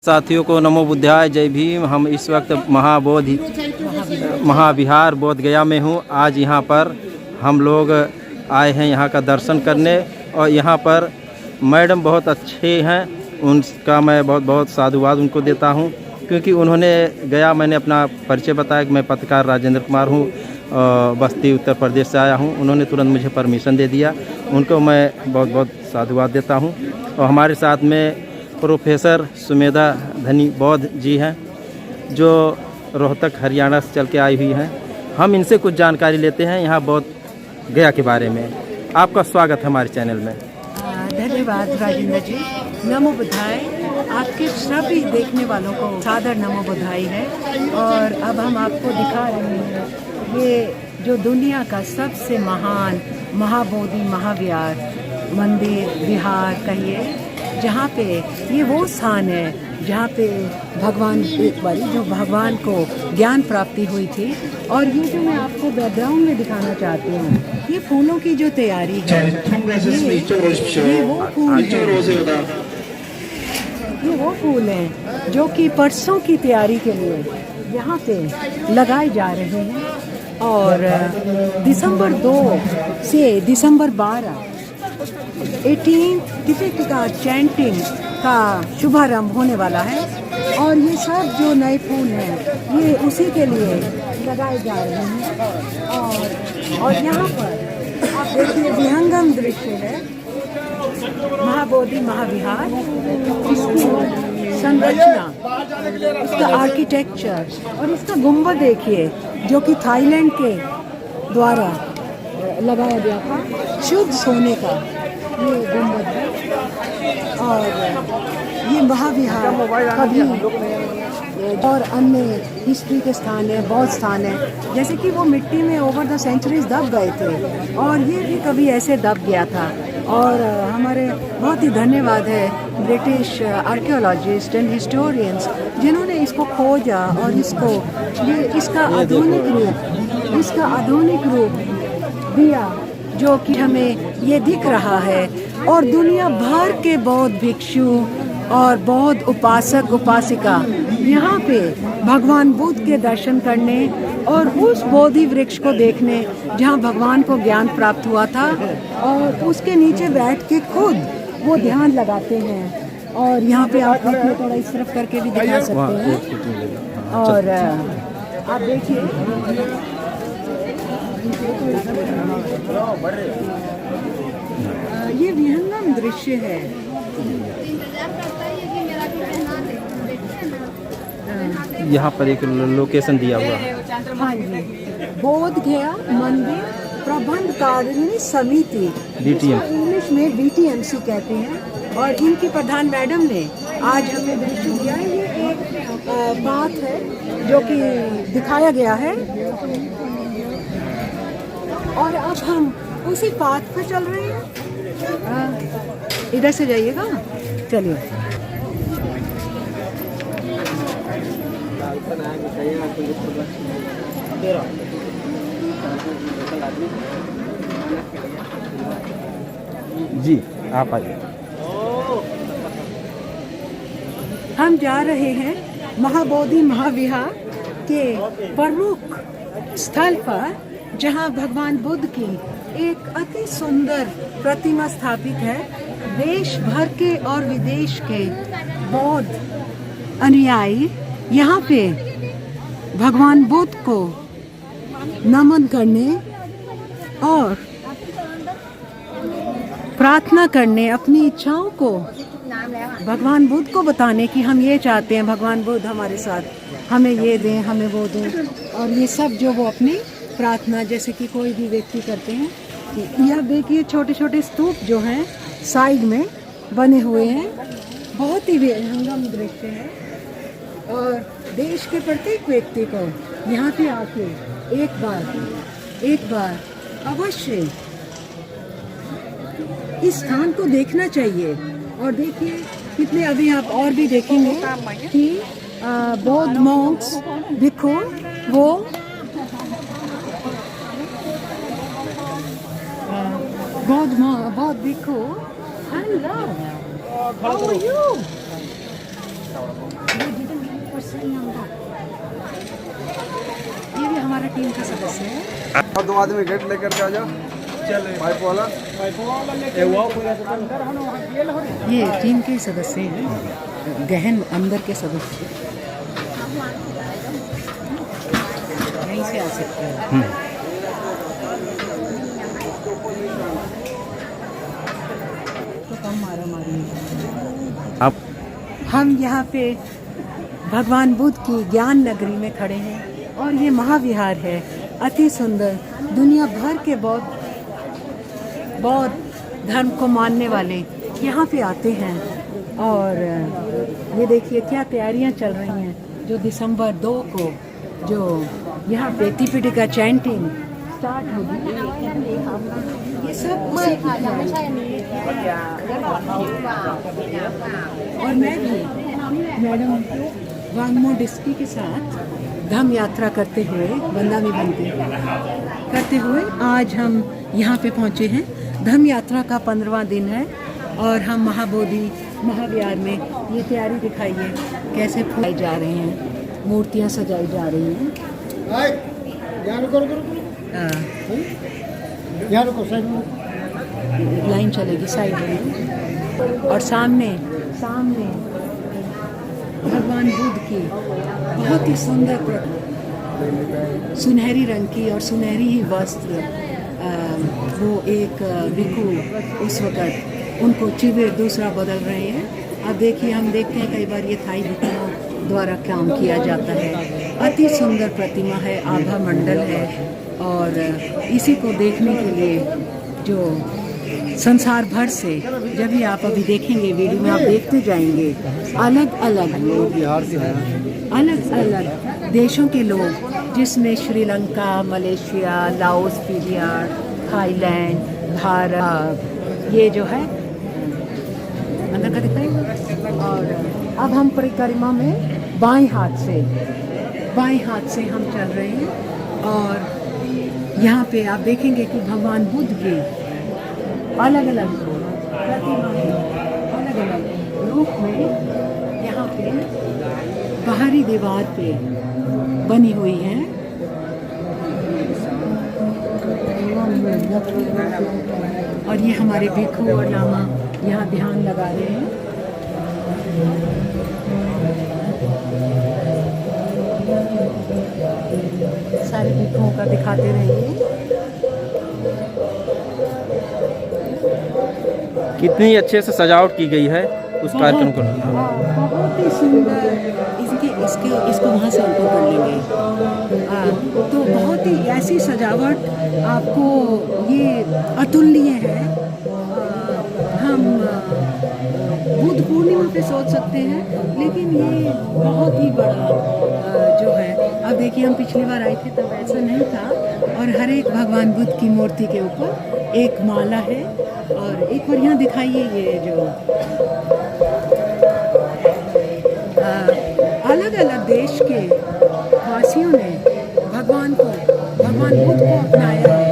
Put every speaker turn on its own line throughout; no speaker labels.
साथियों को नमो बुद्धाय, जय भीम। हम इस वक्त महाविहार बोध गया में हूँ। आज यहाँ पर हम लोग आए हैं यहाँ का दर्शन करने, और यहाँ पर मैडम बहुत अच्छे हैं, उनका मैं बहुत बहुत साधुवाद उनको देता हूँ, क्योंकि उन्होंने गया, मैंने अपना परिचय बताया कि मैं पत्रकार राजेंद्र कुमार हूँ, बस्ती उत्तर प्रदेश से आया हूँ। उन्होंने तुरंत मुझे परमिशन दे दिया, उनको मैं बहुत बहुत साधुवाद देता हूँ। और हमारे साथ में प्रोफेसर सुमेधा धनी बौद्ध जी हैं, जो रोहतक हरियाणा से चल के आई हुई हैं। हम इनसे कुछ जानकारी लेते हैं यहाँ बोध गया के बारे में। आपका स्वागत है हमारे चैनल में।
धन्यवाद राजेंद्र जी। नमो बुद्धाय। आपके सभी देखने वालों को सादर नमो बुद्धाय है। और अब हम आपको दिखा रहे हैं ये जो दुनिया का सबसे महान महाबोधि महाविहार मंदिर विहार कहिए, जहाँ पे ये वो स्थान है जहाँ पे भगवान एक बारी जो भगवान को ज्ञान प्राप्ति हुई थी। और ये जो मैं आपको बैकग्राउंड में दिखाना चाहती हूँ, ये फूलों की जो तैयारी है, ये वो फूल हैं जो कि परसों की तैयारी के लिए यहाँ पे लगाए जा रहे हैं। और दिसंबर 2 से दिसंबर 12 18 का चैंटिंग का शुभारंभ होने वाला है। और ये सब जो नए फूल हैं ये उसी के लिए लगाए जा रहे हैं। और यहाँ पर आप देखिए विहंगम दृश्य है महाबोधि महाविहार, इसकी संरचना, इसका आर्किटेक्चर और इसका गुंबद देखिए, जो कि थाईलैंड के द्वारा लगाया गया था, शुद्ध सोने का ये गुंबद है। और ये महाविहार कभी और अन्य हिस्ट्री के स्थान है, बौद्ध स्थान है, जैसे कि वो मिट्टी में ओवर द सेंचुरीज दब गए थे, और ये भी कभी ऐसे दब गया था। और हमारे बहुत ही धन्यवाद है ब्रिटिश आर्कियोलॉजिस्ट एंड हिस्टोरियंस, जिन्होंने इसको खोजा और इसका आधुनिक रूप दिया, जो कि हमें ये दिख रहा है। और दुनिया भर के बौद्ध भिक्षु और बौद्ध उपासक उपासिका यहाँ पे भगवान बुद्ध के दर्शन करने और उस बोधि वृक्ष को देखने जहाँ भगवान को ज्ञान प्राप्त हुआ था, और उसके नीचे बैठ के खुद वो ध्यान लगाते हैं। और यहाँ पे आप देखिए, थोड़ा इस तरफ करके भी दिखा सकते हैं। और आप देखिए ये विहंगम दृश्य है।
यहाँ पर एक लोकेशन दिया हुआ है।
हाँ जी, बोध गया मंदिर प्रबंधकारिणी समिति, इंग्लिश में BTMC कहते हैं। और इनकी प्रधान मैडम ने आज हमें दृश्य दिया है। ये एक बात है जो कि दिखाया गया है, और अब हम उसी पाथ पर चल रहे हैं। इधर से जाइएगा, चलिए।
जी आप आइए।
हम जा रहे हैं महाबोधि महाविहार के प्रमुख स्थल पर, जहां भगवान बुद्ध की एक अति सुंदर प्रतिमा स्थापित है। देश भर के और विदेश के बौद्ध अनुयायी यहाँ पे भगवान बुद्ध को नमन करने और प्रार्थना करने, अपनी इच्छाओं को भगवान बुद्ध को बताने की हम ये चाहते हैं, भगवान बुद्ध हमारे साथ, हमें ये दें, हमें वो दें। और ये सब जो वो अपनी प्रार्थना जैसे कि कोई भी व्यक्ति करते हैं। यह देखिए छोटे छोटे स्तूप जो हैं साइड में बने हुए हैं, बहुत ही विहंगम दृश्य है। और देश के प्रत्येक व्यक्ति को यहाँ पे आके एक बार अवश्य इस स्थान को देखना चाहिए। और देखिए कितने, अभी आप और भी देखेंगे कि बौद्ध मॉन्क्स भिक्षु वो बौद्ध भिक्षु। Hello, how are you? ये भी हमारा टीम का सदस्य है।
और 2 आदमी गेट लेकर के आ जाओ। चले पाइप वाला
ये टीम के सदस्य हैं, गहन अंदर के सदस्य यहीं से आ सकते हैं। तो कम मारा मारी
आप
हम यहाँ पे भगवान बुद्ध की ज्ञान नगरी में खड़े हैं और ये महाविहार है, अति सुंदर। दुनिया भर के बौद्ध धर्म को मानने वाले यहाँ पे आते हैं। और ये देखिए क्या तैयारियाँ चल रही हैं, जो दिसंबर 2 को जो यहाँ पे त्रिपिटका चैंटिंग स्टार्ट होगी। ये सब और मैं भी मैडम वांगमो डिस्की के साथ धम्म यात्रा करते हुए बंदामी बनते करते हुए आज हम यहाँ पे पहुँचे हैं। धम्म यात्रा का 15वां दिन है और हम महाबोधि महाविहार में ये तैयारी दिखाइए कैसे फूलाई जा रहे हैं, मूर्तियाँ सजाई जा रही हैं। लाइन चलेगी साइड में और सामने भगवान बुद्ध की बहुत ही सुंदर सुनहरी रंग की और सुनहरी ही वस्त्र वो एक भिक्षु उस वक़्त उनको चिविर दूसरा बदल रहे हैं। अब देखिए हम देखते हैं कई बार ये थाई भिक्षुओं द्वारा काम किया जाता है। अति सुंदर प्रतिमा है, आभा मंडल है और इसी को देखने के लिए जो संसार भर से जब भी आप अभी देखेंगे वीडियो में आप देखते जाएंगे अलग अलग देशों के लोग, जिसमें श्रीलंका, मलेशिया, लाओस, पीरियाड, थाईलैंड, भारत, ये जो है अंदर का दिखाएंगे। और अब हम परिक्रमा में बाएं हाथ से हम चल रहे हैं और यहाँ पे आप देखेंगे कि भगवान बुद्ध के अलग अलग रूप में यहाँ पे बाहरी दीवार पे बनी हुई है। और ये हमारे भिक्षु और लामा यहाँ ध्यान लगा रहे हैं। सारे भिक्षुओं का दिखाते रहिए।
कितनी अच्छे से सजावट की गई है उस कार्यक्रम को।
बहुत ही सुंदर। इसको वहाँ से ऊपर कर लेंगे। तो बहुत ही ऐसी सजावट आपको ये अतुलनीय है। हम बुद्ध पूर्णिमा पे सोच सकते हैं, लेकिन ये बहुत ही बड़ा जो है। अब देखिए हम पिछली बार आए थे तब ऐसा नहीं था और हर एक भगवान बुद्ध की मूर्ति के ऊपर एक माला है। और एक बार यहाँ दिखाइए ये जो अलग अलग देश के वासियों ने भगवान बुद्ध को अपनाया है।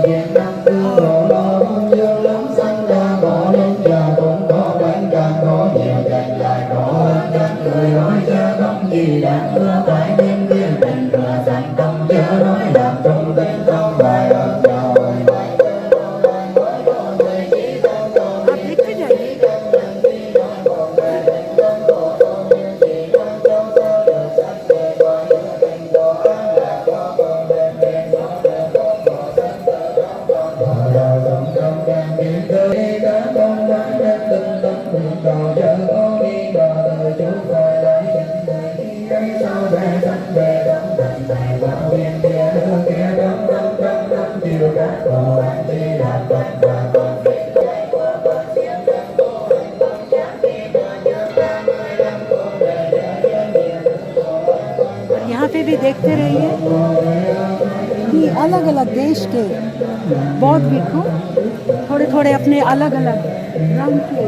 यहाँ पे भी देखते रहिए कि अलग अलग देश के बौद्ध भिक्षु थोड़े अपने अलग अलग रंग के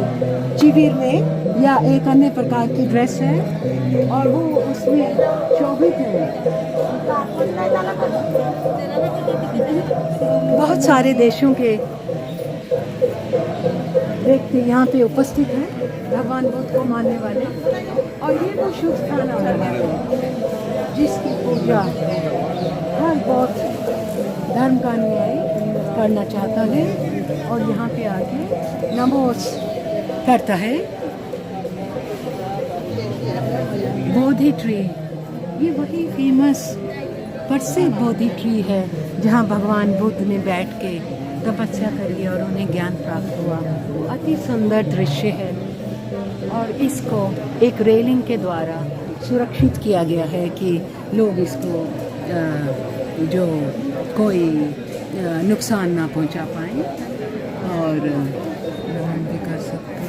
चिविर में या एक अन्य प्रकार की ड्रेस है और वो उसमें शोभित है। बहुत सारे देशों के व्यक्ति यहाँ पे उपस्थित हैं, भगवान बुद्ध को मानने वाले। और ये वो शुभ स्थान है जिसकी पूजा हर बौद्ध धर्म का अनुयायी करना चाहता है और यहाँ पे आके नमोस करता है। बोधि ट्री, ये वही फेमस प्रसिद्ध बोधि ट्री है जहाँ भगवान बुद्ध ने बैठ के तपस्या करी और उन्हें ज्ञान प्राप्त हुआ। अति सुंदर दृश्य है और इसको एक रेलिंग के द्वारा सुरक्षित किया गया है कि लोग इसको जो कोई नुकसान ना पहुंचा पाए और ग्रहण भी कर सकते हैं।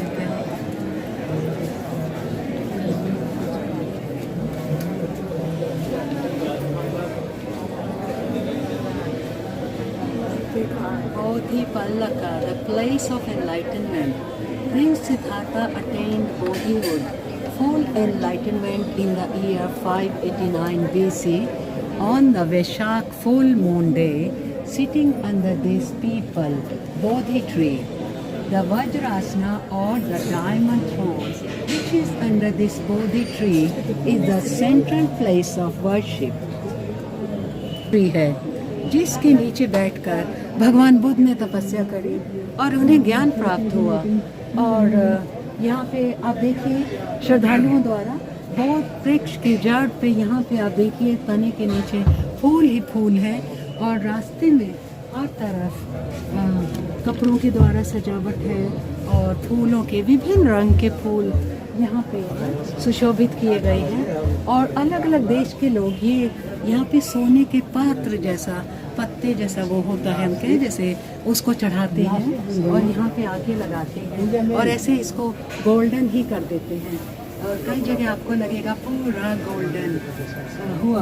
Bodhipallaka, the place of enlightenment. Prince Siddhartha attained Bodhihood, full enlightenment in the year 589 BC on the Vaishak full moon day, sitting under this peepal Bodhi tree. The Vajrasana or the diamond throne, which is under this Bodhi tree, is the central place of worship. Tree है जिसके नीचे बैठकर भगवान बुद्ध ने तपस्या करी और उन्हें ज्ञान प्राप्त हुआ। और यहाँ पे आप देखिए श्रद्धालुओं द्वारा बहुत वृक्ष की जड़ पे यहाँ पे आप देखिए तने के नीचे फूल ही फूल है और रास्ते में हर तरफ कपड़ों के द्वारा सजावट है और फूलों के विभिन्न रंग के फूल यहाँ पे सुशोभित किए गए हैं। और अलग अलग देश के लोग ये यहाँ पे सोने के पात्र जैसा पत्ते जैसा वो होता है हम कहें जैसे उसको चढ़ाते हैं और यहाँ पे आके लगाते हैं और ऐसे इसको गोल्डन ही कर देते हैं। और कई जगह आपको लगेगा पूरा गोल्डन हुआ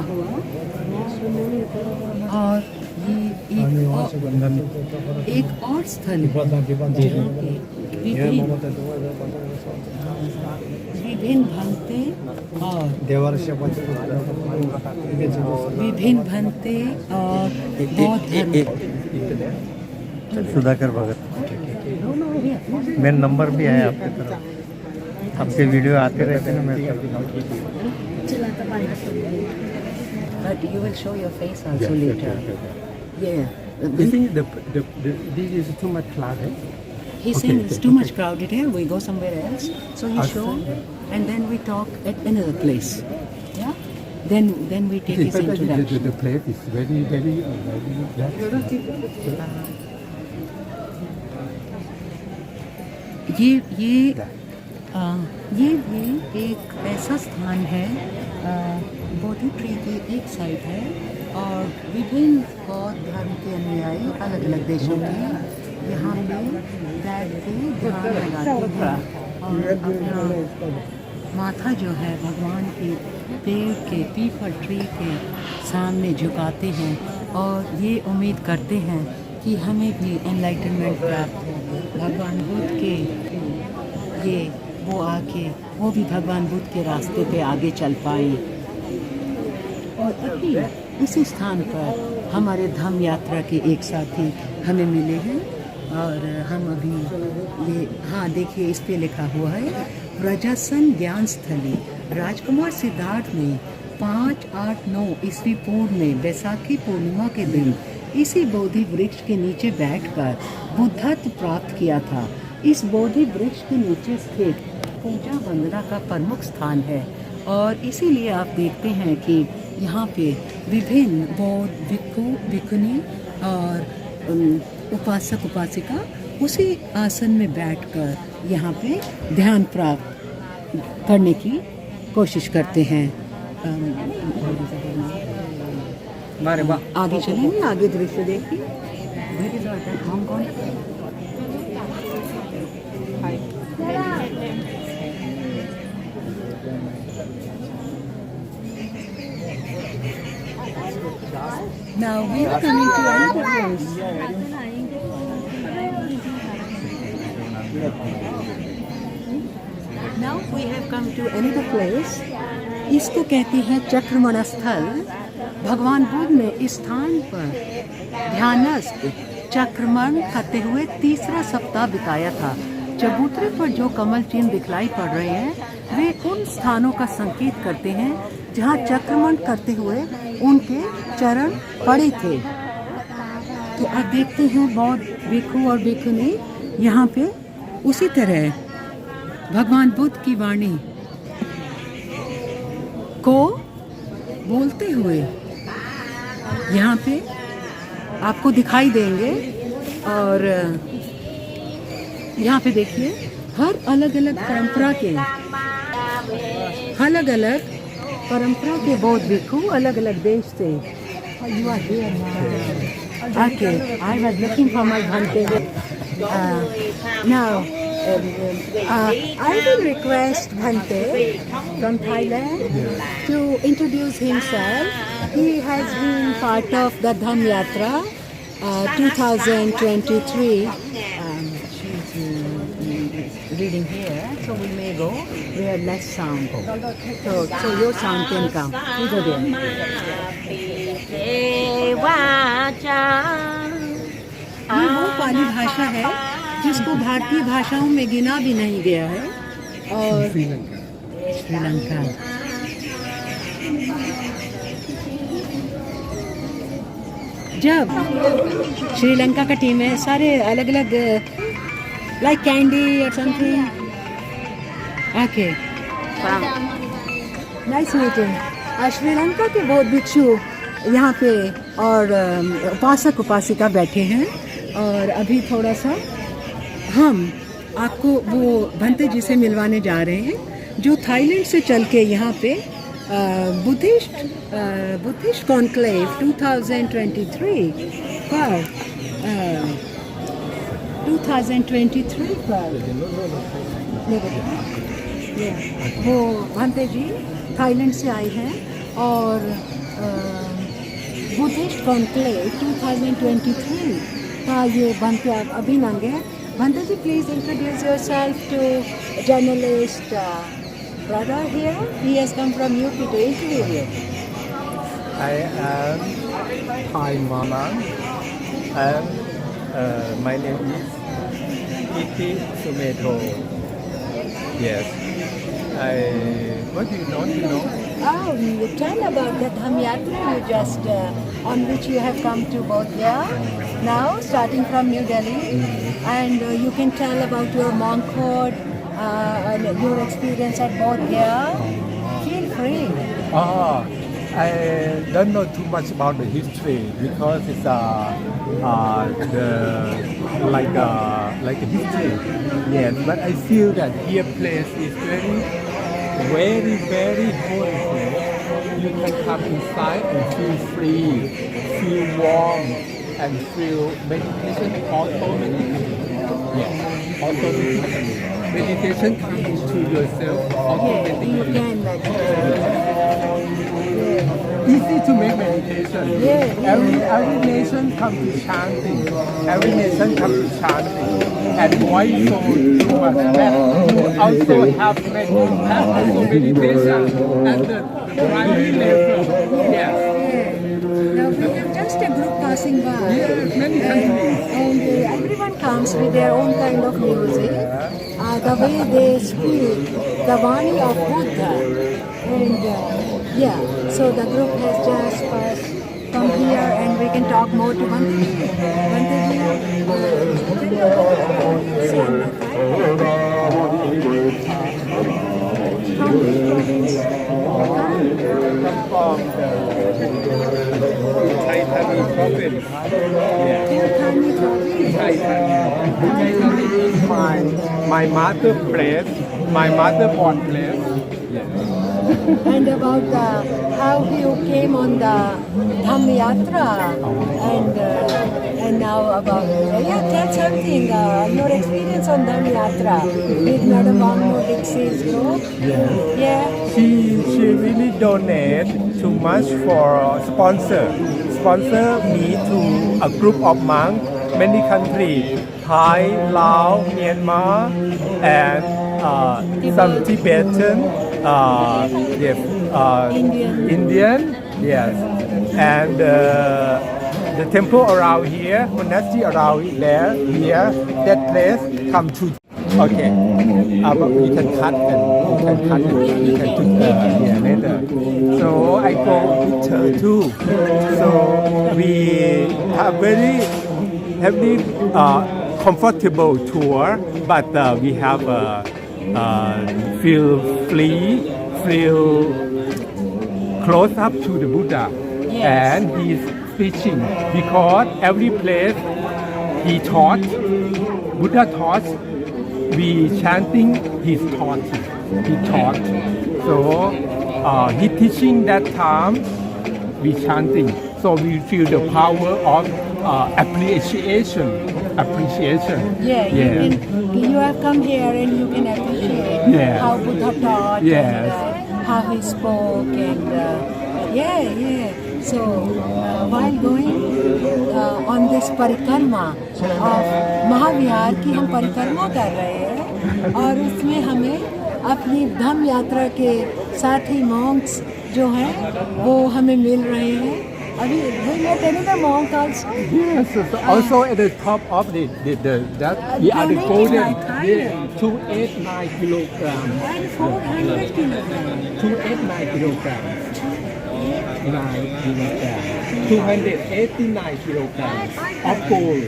और ये एक और स्थल जहाँ पे विभिन्न भंते और विभिन्न भंते और बौद्ध धर्म
सुधाकर भगत मेरा नंबर भी है आपके तरफ, आपके वीडियो आते रहते हैं मेरे
But you will show your face also later. Yeah.
This is too much crowded.
He's saying it's too much crowded here. We go somewhere else. So he show, and then we talk at another place. Yeah. Then we take his introduction.
The place is very
ये एक ऐसा स्थान है बोधि tree की एक side है और विभिन्न बौद्ध धर्म के अनुयायी अलग अलग देशों के यहाँ पे बैठ के ध्यान लगाते हैं और अपना माथा जो है भगवान के पेड़ के पीपल ट्री के सामने झुकाते हैं और ये उम्मीद करते हैं कि हमें भी एनलाइटनमेंट प्राप्त हो। भगवान बुद्ध के ये वो आके वो भी भगवान बुद्ध के रास्ते पे आगे चल पाए। और अभी इसी स्थान पर हमारे धम्म यात्रा के एक साथी हमें मिले हैं और हम अभी ये देखिए इस पे लिखा हुआ है प्रजासन ज्ञान स्थली। राजकुमार सिद्धार्थ ने 589 ईस्वी पूर्व में बैसाखी पूर्णिमा के दिन इसी बोधि वृक्ष के नीचे बैठकर बुद्धत्व प्राप्त किया था। इस बोधि वृक्ष के नीचे स्थित पूजा वंदना का प्रमुख स्थान है और इसीलिए आप देखते हैं कि यहाँ पे विभिन्न बौद्ध भिक्खु भिक्खुनी और उपासक उपासिका उसी आसन में बैठकर यहाँ पे ध्यान प्राप्त करने की कोशिश करते हैं। आगे चलेंगे, आगे दृश्य देखिए। Now we are coming to another place. Now we have come to another place. इसको कहते हैं चक्रमण स्थल। भगवान बुद्ध ने इस स्थान पर ध्यानस्थ चक्रमण करते हुए तीसरा सप्ताह बिताया था। चबूतरे पर जो कमल चिन्ह दिखलाई पड़ रहे हैं वे उन स्थानों का संकेत करते हैं जहाँ चक्रमण करते हुए उनके चरण पड़े थे। तो आप देखते हैं बौद्ध भिक्षु और भिक्षुनी यहाँ पे उसी तरह भगवान बुद्ध की वाणी को बोलते हुए यहाँ पे आपको दिखाई देंगे। और यहाँ पे देखिए हर अलग अलग परंपरा के बौद्ध भिक्षु अलग अलग देश से। Okay, I was looking for my Bhante. Now, I will request Bhante from Thailand to introduce himself. He has been part of the Dham Yatra 2023. She's reading here, so we may go where less sound. So your sound can come. You go there. ये वो पाली भाषा है जिसको भारतीय भाषाओं में गिना भी नहीं गया है। और श्रीलंका जब श्रीलंका का टीम है, सारे अलग अलग लाइक कैंडी और something. Okay, nice meeting. Sri Lanka के बौद्ध भिक्षु यहाँ पे और उपासक उपासिका बैठे हैं। और अभी थोड़ा सा हम आपको वो भंते जी से मिलवाने जा रहे हैं जो थाईलैंड से चल के यहाँ पे बुद्धिस्ट कॉन्क्लेव 2023 पर वो भंते जी थाईलैंड से आए हैं। और बुद्धिस्ट कॉन्क्लेव 2023 का ये भंते अभिनंग है। Bhante ji, please introduce yourself to journalist brother here. He has come from UP to interview you.
I am Thai Mama and my name is Iti Sumeto. Yes. What do you know?
Oh, you tell about the Dham Yatra you just on which you have come to Bodh Gaya now, starting from New Delhi, and you can tell about your monkhood and your experience at Bodh Gaya. Feel free.
I don't know too much about the history because it's like a history. Yes, but I feel that here place is very holy place. You can come inside and feel free, feel warm, and feel meditation also meditation. Yes, also meditation. Meditation comes to yourself automatically.
You can meditate.
Easy to make meditation. Every nation comes to chanting. Every nation comes to chanting. And why so much that you also have meditation at the primary level. Yes.
Now we have just a group passing by.
Yes, many countries.
And everyone comes with their own kind of music. The way they speak, the Vani of Buddha. And so the group has just passed from here, and we can talk more to Bhante
My mother place, my mother born place.
And about how you came on the Dham Yatra, and now about tell something your experience on Dham Yatra with Madam Bangmo Dixie's group.
She really donate too much for sponsor me to a group of monks, many countries, Thai, Laos, Myanmar, and some Tibetan. Yes, Indian, yes, and the temple around here, monastery around there, here, that place come to. Okay, but we can cut and can cut it. You can do later. So I go with her too. So we have very comfortable tour, but we have feel free, feel close up to the Buddha.
Yes.
And he's preaching because every place he taught, Buddha taught, we chanting his thought. He taught. So he teaching that time, we chanting. So we feel the power of appreciation.
Yeah, you have come here and you can appreciate
Yeah.
how Buddha taught
Yes.
and how he spoke and So while going on this परिक्रमा of महाविहार की हम परिक्रमा कर रहे हैं और उसमें हमें अपनी धम्म यात्रा के साथी मॉन्क्स जो हैं वो हमें मिल रहे हैं अभी we met another monk also.
Yes, so also at the top of the that we are the
donated
golden
by Thailand.
289 kilograms.
And 400 kilograms.
289 kilograms. 289 kilograms of gold,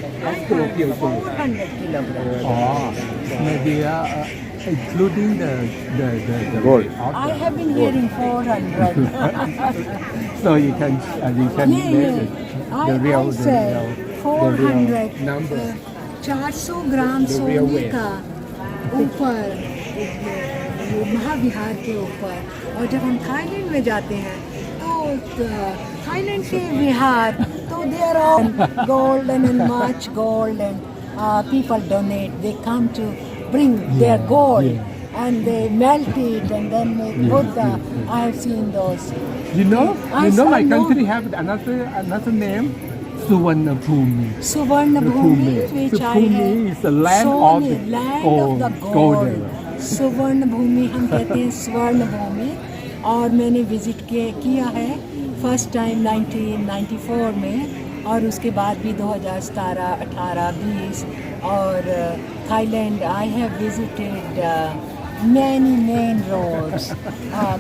pure gold.
400 kilograms.
Oh, maybe including the
Gold.
weight of
I
the-
have been hearing 400.
So you can
Yeah.
the real
I said 400
number.
400 gram
The real
सोने
weight.
का ऊपर वो महाविहार के ऊपर और जब हम Thailand में जाते हैं तो थाईलैंड के विहार तो they are all golden and much gold and people donate, they come to bring their gold and they melt it and then make Buddha. I have seen those.
You know
I
my
know.
country have another name, Suvarnabhumi.
Suvarna Bhumi, which I
Bhumi
have
is the land of the
land
gold.
of the gold.
Golden.
सुवर्ण भूमि हम कहते हैं स्वर्ण भूमि और मैंने visit किया है first time 1994 में और उसके बाद भी 2017, 18, 20 और Thailand I have visited many main roads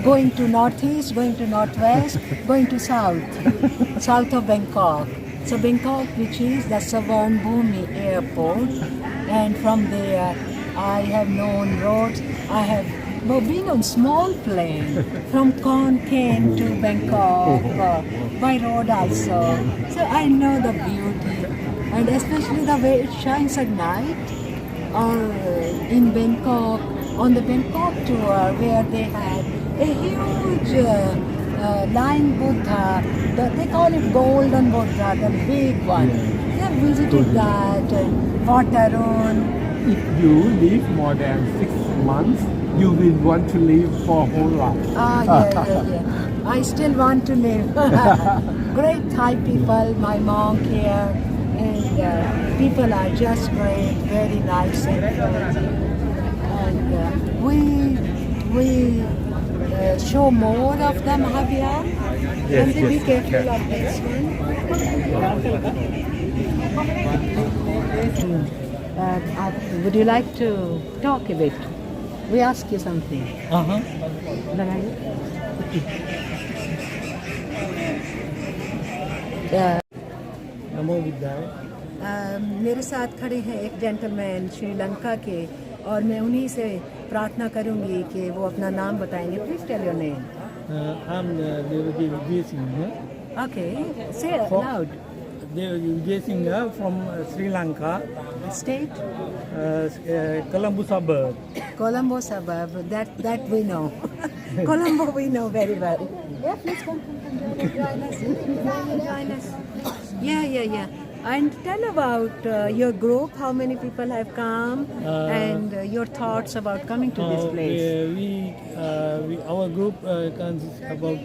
going to northeast, going to northwest, going to south of Bangkok. So Bangkok, which is the Savarnabhumi airport, and from there I have known roads. I have been on small plane from Khon Kaen to Bangkok by road also. So I know the beauty and especially the way it shines at night or in Bangkok. On the Bangkok tour where they had a huge lion Buddha, they call it Golden Buddha, the big one. They have visited that, Watarun.
If you live more than 6 months, you will want to live for whole life.
Yeah. I still want to live. Great Thai people, my monk here, and people are just great, very nice and friendly. And we show more of the Mahavihar. And be careful of this one. Would you like to talk a bit? We ask you something.
नमो विद्याय
मेरे साथ खड़े हैं एक gentleman Sri Lanka के और मैं उन्हीं से प्रार्थना करूंगी कि वो अपना नाम बताएंगे. Please tell your name.
I am Devji Vijay Singh
okay, say loud.
Devji Vijay Singh from Sri Lanka
State?
Colombo suburb.
Colombo suburb. That we know. Colombo we know very well. Yeah, please come. Join us. Yeah. And tell about your group. How many people have come, and your thoughts about coming to this place.
Our group consists about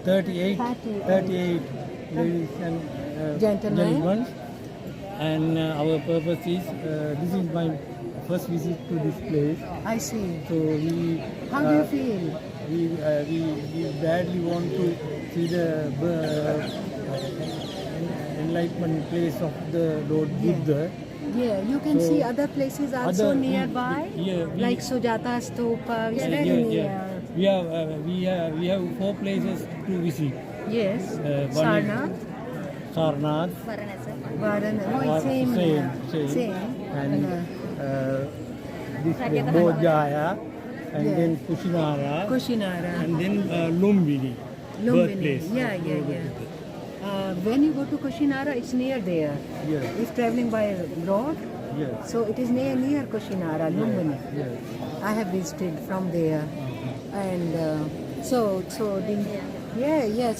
38 ladies and gentlemen. And our purpose is, this is my first visit to this place.
I see.
So
How do you feel?
we badly want to see the enlightenment place of the Lord Buddha.
Yeah, you can
So,
see other places also
other-
nearby,
yeah, we-
like Sujata Stupa. It's very near.
We have 4 places to visit.
Yes,
One is
Sarnath,
Sarnath,
Varanasi. Oh, it's same.
same. And
Yeah.
this place, Bodh Gaya, and
Yeah.
then Kushinara,
Kushinara,
and then Lumbini,
Lumbini.
birthplace.
Yeah. When you go to Kushinara, it's near there.
Yes,
If traveling by road,
yes,
so it is near Kushinara, Lumbini.
yes.
I have visited from there, and so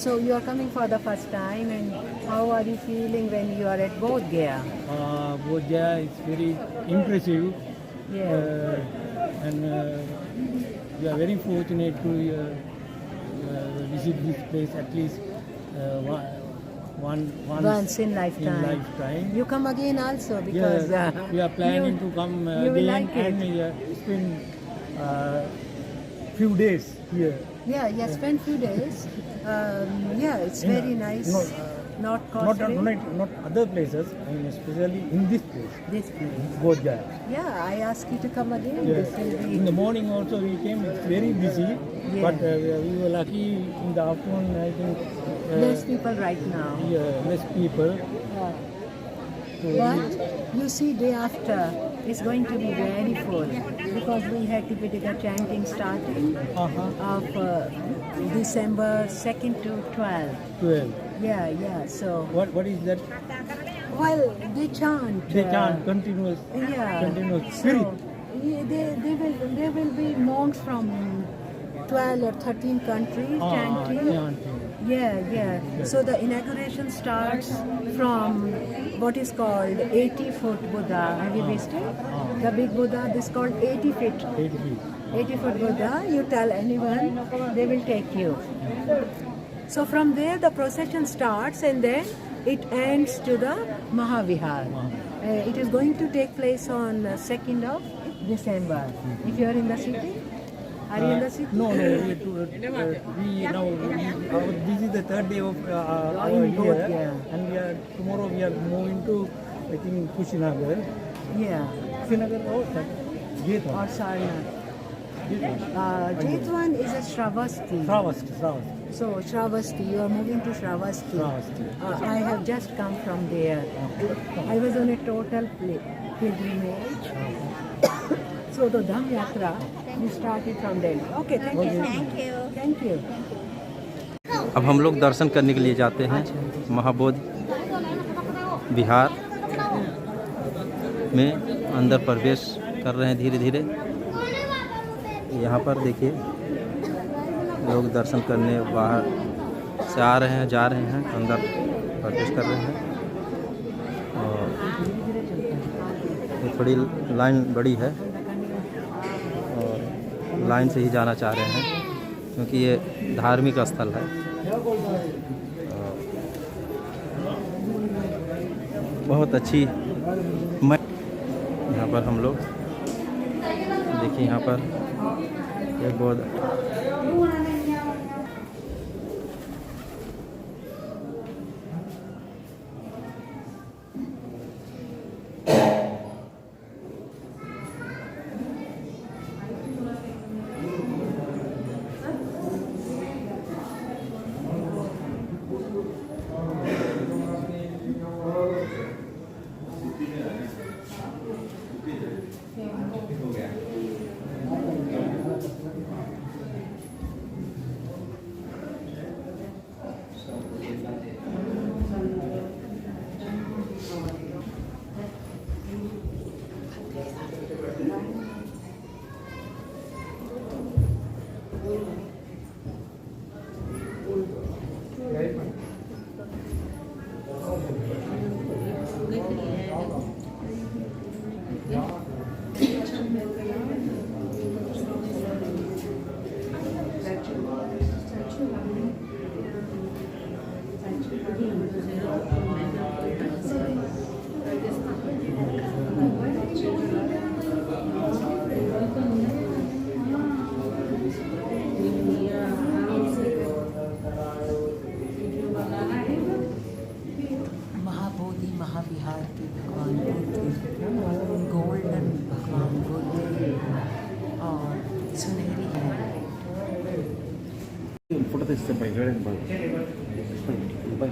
So you are coming for the first time, and how are you feeling when you are at Bodh Gaya?
Bodh Gaya is very impressive,
Yeah.
and we are very fortunate to visit this place at least
Once in lifetime. You come again also because
we are planning to come
you will
again
like it.
and spend few days here.
Yeah, spend few days. It's very nice. Not costly.
Not other places, I mean especially in this place,
This place.
Bodh Gaya.
Yeah, I ask you to come again.
Yes.
This will be
In the morning also we came, it's very busy, but we were lucky in the afternoon, I think.
less people right now.
Yeah, less people. So
But you see, day after it's going to be very full because we had Tipitaka chanting starting of December 2nd to 12th.
12.
Yeah. So
What is that?
while they chant,
They chant continuous.
Yeah.
Continuous
So
spirit.
there will be monks from 12 or 13 countries chanting.
Chanting.
Yeah. So the inauguration starts from what is called 80-foot Buddha. Have you visited? The big Buddha, this is called 80 feet.
8 feet.
80-foot Buddha, you tell anyone, they will take you. So from there the procession starts and then it ends to the Mahavihar. It is going to take place on 2nd of December. If you are in the city, are you in the city?
No, this is the 3rd day of our
In Bodh
year,
Gaya.
and tomorrow we are moving to, I think, Kushinagar.
Yeah.
Kushinagar or Jetwan.
Or Sarnath.
Jetwan.
Jetwan is a Shravasti.
Shravasti.
So Shravasti, you are moving to Shravasti.
Shravasti.
I have just come from there. I was on a total pilgrimage. So the Dham Yatra, we started from Delhi. Okay, thank you.
अब हम लोग दर्शन करने के लिए जाते हैं महाबोधि विहार में। अंदर प्रवेश कर रहे हैं धीरे धीरे। यहाँ पर देखिए लोग दर्शन करने बाहर से आ रहे हैं, जा रहे हैं, अंदर प्रवेश कर रहे हैं। और ये थोड़ी लाइन बड़ी है और लाइन से ही जाना चाह रहे हैं क्योंकि ये धार्मिक स्थल है। बहुत अच्छी यहाँ पर हम लोग देखिए, यहाँ पर एक बहुत ಫೋಟೋ ತೆಗಿಸ್ತೇನೆ ಬೈ ಹೇಳಿ ಬೈ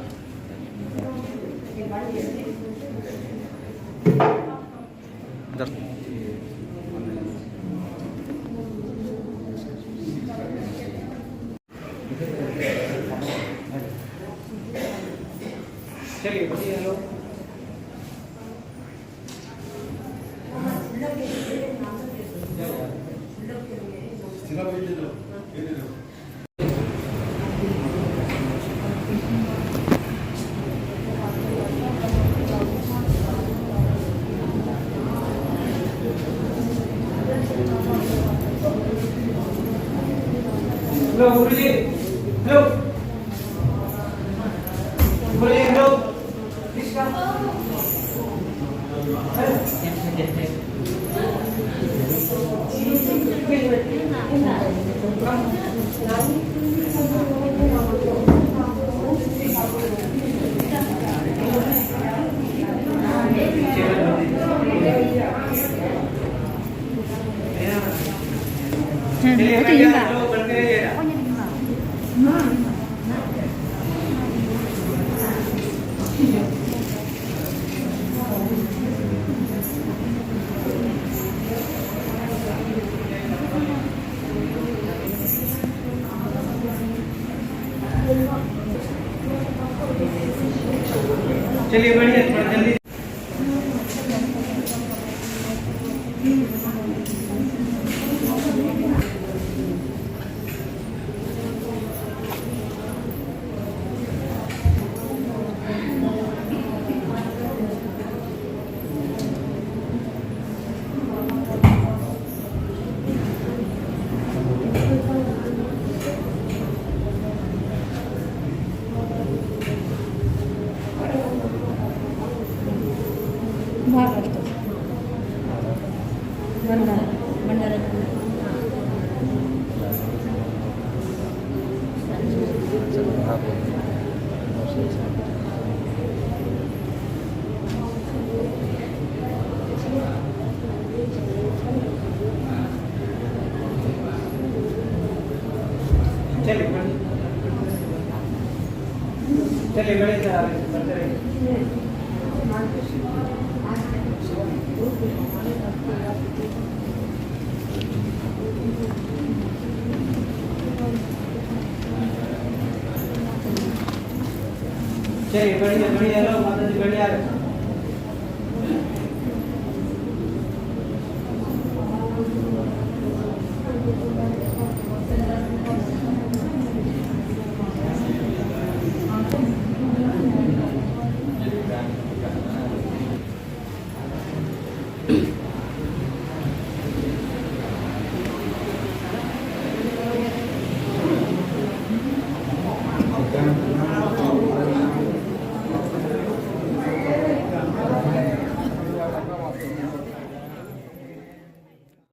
चलिए बढ़िया लोग हेलो गुरुजी हेलो बोलिए हेलो किसका चलिए बढ़िया थोड़ा जल्दी
महाराष्ट्र भंडारा
चलिए बढ़िया बढ़ते रहिए चलिए बढ़िया बढ़िया लो माता जी बढ़िया